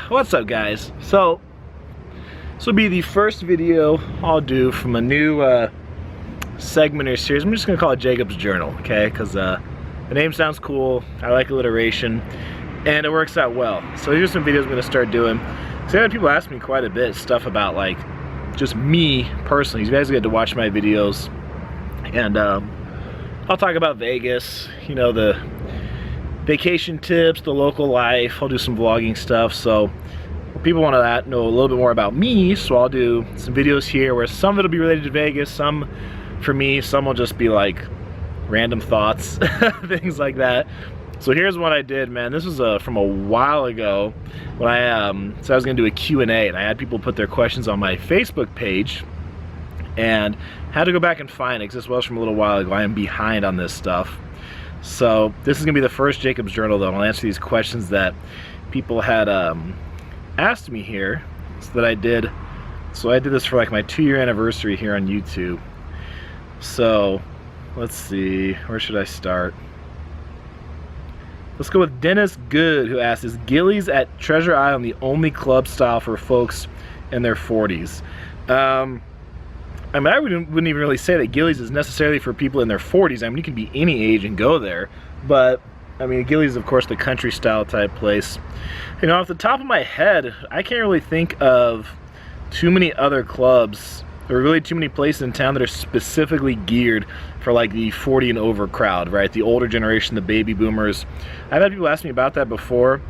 What's up, guys? So this will be the first video I'll do from a new segment or series. I'm just gonna call it Jacob's Journal, okay? Because the name sounds cool. I like alliteration, and it works out well. So here's some videos I'm gonna start doing. So I had people ask me quite a bit stuff about like just me personally. You guys get to watch my videos, and I'll talk about Vegas. You know, the vacation tips, the local life. I'll do some vlogging stuff. So people want to know a little bit more about me, so I'll do some videos here where some of it'll be related to Vegas, some for me, some will just be like random thoughts, things like that. So here's what I did, man. This was from a while ago when I said I was gonna do a Q&A, and I had people put their questions on my Facebook page and had to go back and find it because this was from a little while ago. I am behind on this stuff. So this is gonna be the first Jacob's Journal though, and I'll answer these questions that people had asked me here, so that I did. So I did this for like my 2-year anniversary here on YouTube. So let's see, where should I start? Let's go with Dennis Good, who asked, is Gillies at Treasure Island the only club style for folks in their 40s? I mean, I wouldn't even really say that Gillies is necessarily for people in their 40s. I mean, you can be any age and go there, but I mean, Gillies is of course the country style type place. You know, off the top of my head, I can't really think of too many other clubs or really too many places in town that are specifically geared for like the 40 and over crowd, right? The older generation, the baby boomers. I've had people ask me about that before,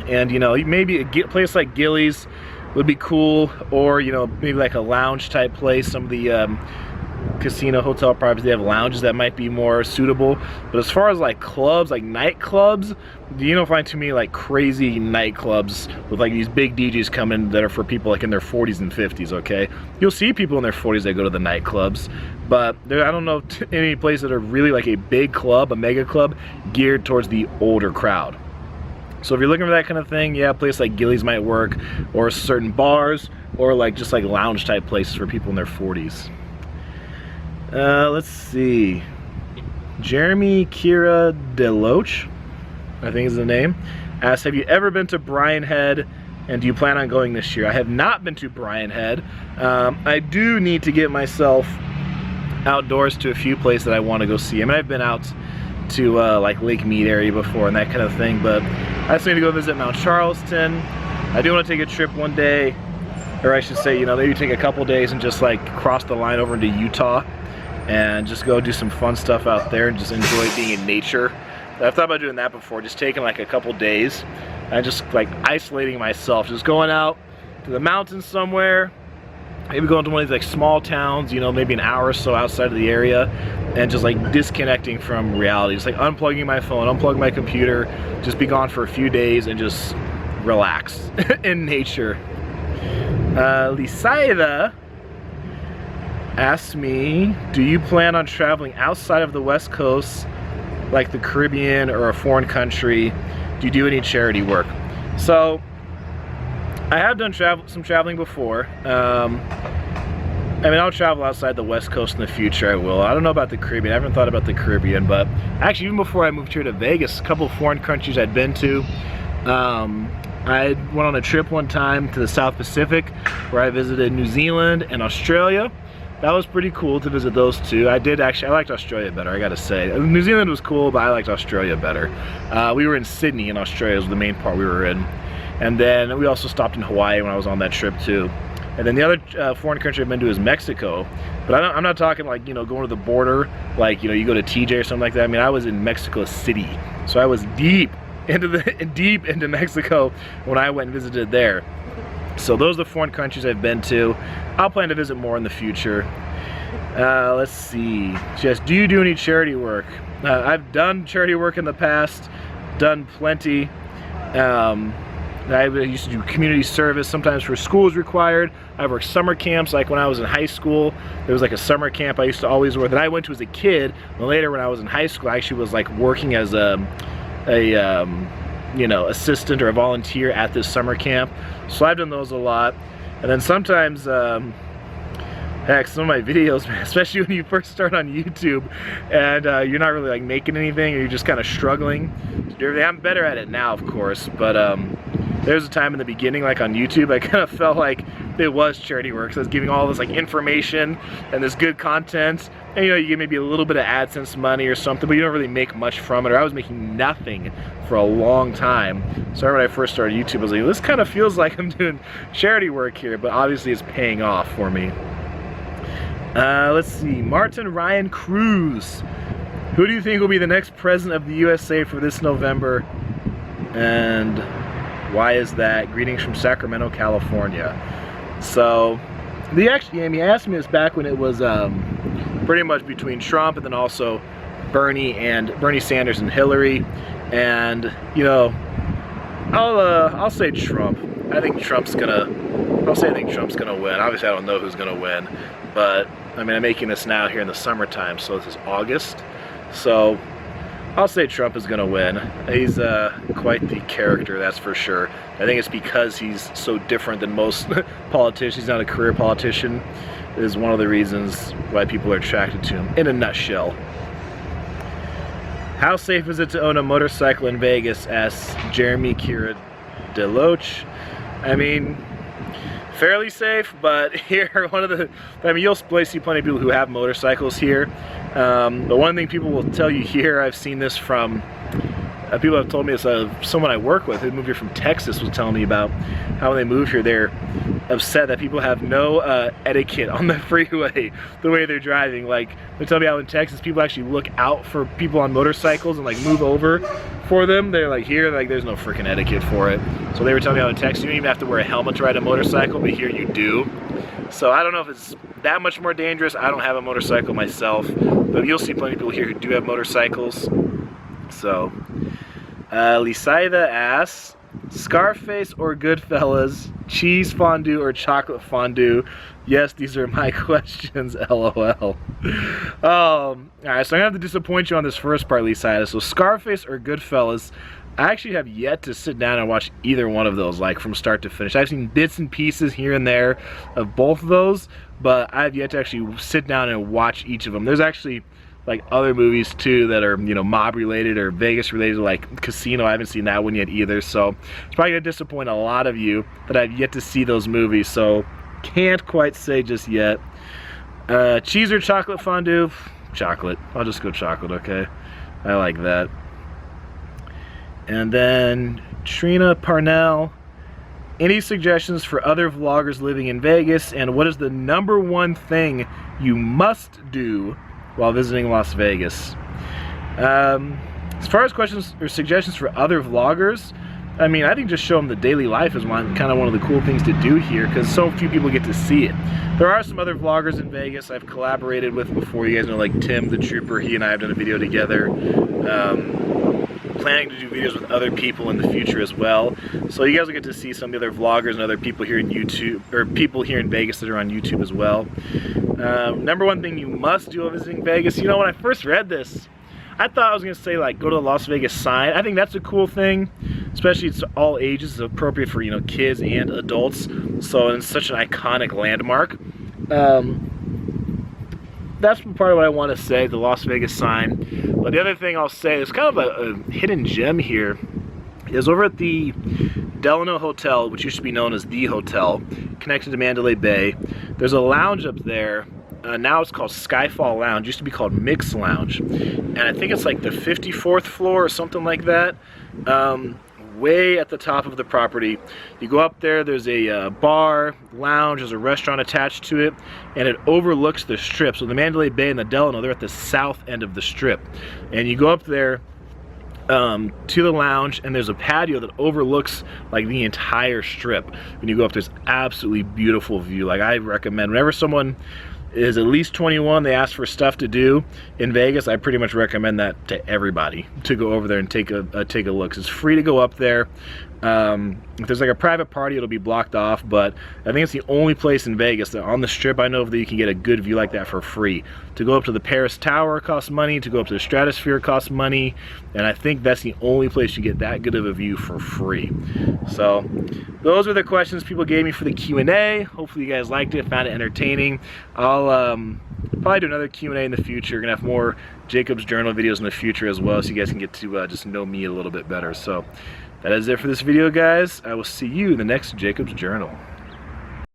and you know, maybe a place like Gillies would be cool, or you know, maybe like a lounge type place. Some of the casino hotel properties, they have lounges that might be more suitable. But as far as like clubs, like nightclubs, you don't find too many like crazy nightclubs with like these big DJs coming that are for people like in their 40s and 50s, okay? You'll see people in their 40s that go to the nightclubs, but I don't know any places that are really like a big club, a mega club, geared towards the older crowd. So if you're looking for that kind of thing, yeah, a place like Gillies might work, or certain bars, or like just like lounge type places for people in their 40s. Let's see. Jeremy Kira Deloach, I think is the name, asks, have you ever been to Brian Head, and do you plan on going this year? I have not been to Brian Head. I do need to get myself outdoors to a few places that I want to go see. I mean, I've been out to like Lake Mead area before and that kind of thing, but I just need to go visit Mount Charleston. I do want to take a trip one day, or I should say, you know, maybe take a couple days and just like cross the line over into Utah and just go do some fun stuff out there and just enjoy being in nature. I've thought about doing that before, just taking like a couple days and just like isolating myself, just going out to the mountains somewhere, maybe going to one of these like small towns, you know, maybe an hour or so outside of the area, and just like disconnecting from reality, just like unplugging my phone, unplugging my computer, just be gone for a few days and just relax in nature. Lisaida asks me, do you plan on traveling outside of the West Coast, like the Caribbean or a foreign country? Do you do any charity work? So I have done some traveling before. I mean, I'll travel outside the West Coast in the future. I will. I don't know about the Caribbean. I haven't thought about the Caribbean, but actually even before I moved here to Vegas, a couple of foreign countries I'd been to. I went on a trip one time to the South Pacific where I visited New Zealand and Australia. That was pretty cool to visit those two. I liked Australia better, I gotta say. New Zealand was cool, but I liked Australia better. We were in Sydney in Australia, was the main part we were in. And then we also stopped in Hawaii when I was on that trip too. And then the other foreign country I've been to is Mexico. But I'm not talking like, you know, going to the border, like, you know, you go to TJ or something like that. I mean, I was in Mexico City. So I was deep into Mexico when I went and visited there. So those are the foreign countries I've been to. I'll plan to visit more in the future. Let's see. She asks, do you do any charity work? I've done charity work in the past, done plenty. I used to do community service, sometimes for schools required. I worked summer camps, like when I was in high school, there was like a summer camp I used to always work that I went to as a kid. And later when I was in high school, I actually was like working as a you know, assistant or a volunteer at this summer camp. So I've done those a lot. And then sometimes, heck, some of my videos, man, especially when you first start on YouTube and you're not really like making anything, or you're just kind of struggling to do everything. I'm better at it now, of course, but there was a time in the beginning, like on YouTube, I kind of felt like it was charity work. So I was giving all this like information and this good content, and you know, you get maybe a little bit of AdSense money or something, but you don't really make much from it, or I was making nothing for a long time. So when I first started YouTube, I was like, this kind of feels like I'm doing charity work here, but obviously it's paying off for me. Let's see, Martin Ryan Cruz. Who do you think will be the next president of the USA for this November? And why is that? Greetings from Sacramento, California. So, he asked me this back when it was pretty much between Trump and then also Bernie Sanders and Hillary. And, you know, I'll say Trump. I think Trump's gonna win. Obviously, I don't know who's gonna win, but I mean, I'm making this now here in the summertime, so this is August. So I'll say Trump is gonna win. He's quite the character, that's for sure. I think it's because he's so different than most politicians. He's not a career politician. It is one of the reasons why people are attracted to him, in a nutshell. How safe is it to own a motorcycle in Vegas? Asks Jeremy Kira Deloach. I mean, fairly safe, but here, you'll see plenty of people who have motorcycles here. The one thing people will tell you here, I've seen this from people have told me this, someone I work with who moved here from Texas was telling me about how when they move here, they're upset that people have no etiquette on the freeway, the way they're driving. Like, they tell me how in Texas, people actually look out for people on motorcycles and like move over for them. They're like, here, like there's no freaking etiquette for it. So they were telling me how in Texas, you don't even have to wear a helmet to ride a motorcycle, but here you do. So I don't know if it's that much more dangerous. I don't have a motorcycle myself, but you'll see plenty of people here who do have motorcycles. So, Lisaida asks, Scarface or Goodfellas, cheese fondue or chocolate fondue? Yes, these are my questions, LOL. Alright, so I'm gonna have to disappoint you on this first part, Lisaida. So Scarface or Goodfellas, I actually have yet to sit down and watch either one of those, like from start to finish. I've seen bits and pieces here and there of both of those, but I've yet to actually sit down and watch each of them. There's actually like other movies too that are, you know, mob related or Vegas related, like Casino. I haven't seen that one yet either, so it's probably gonna disappoint a lot of you that I've yet to see those movies, so can't quite say just yet. Cheese or chocolate fondue? Chocolate. I'll just go chocolate, okay? I like that. And then Trina Parnell, any suggestions for other vloggers living in Vegas, and what is the #1 thing you must do while visiting Las Vegas? As far as questions or suggestions for other vloggers, I mean, I think just show them the daily life is kind of one of the cool things to do here, because so few people get to see it. There are some other vloggers in Vegas I've collaborated with before. You guys know, like Tim the Trooper. He and I have done a video together. Planning to do videos with other people in the future as well. So you guys will get to see some of the other vloggers and other people here in YouTube, or people here in Vegas that are on YouTube as well. #1 thing you must do while visiting Vegas. You know, when I first read this, I thought I was gonna say like go to the Las Vegas sign. I think that's a cool thing, especially it's all ages. It's appropriate for, you know, kids and adults. So it's such an iconic landmark. That's part of what I want to say, the Las Vegas sign. But the other thing I'll say is kind of a hidden gem here is over at the Delano Hotel, which used to be known as The Hotel, connected to Mandalay Bay. There's a lounge up there. Now it's called Skyfall Lounge. It used to be called Mix Lounge. And I think it's like the 54th floor or something like that. Way at the top of the property. You go up there, there's a bar, lounge, there's a restaurant attached to it, and it overlooks the strip. So the Mandalay Bay and the Delano, they're at the south end of the strip. And you go up there to the lounge, and there's a patio that overlooks like the entire strip. When you go up, there's absolutely beautiful view. Like, I recommend, whenever someone is at least 21, they ask for stuff to do in Vegas, I pretty much recommend that to everybody, to go over there and take a look. It's free to go up there. If there's like a private party, it'll be blocked off, but I think it's the only place in Vegas that on the strip I know of that you can get a good view like that for free. To go up to the Paris Tower costs money, to go up to the Stratosphere costs money, and I think that's the only place you get that good of a view for free. So those are the questions people gave me for the Q&A. Hopefully you guys liked it, found it entertaining. I'll probably do another Q&A in the future. We're gonna have more Jacob's Journal videos in the future as well, so you guys can get to just know me a little bit better. So That is it for this video, guys. I will see you in the next Jacob's Journal.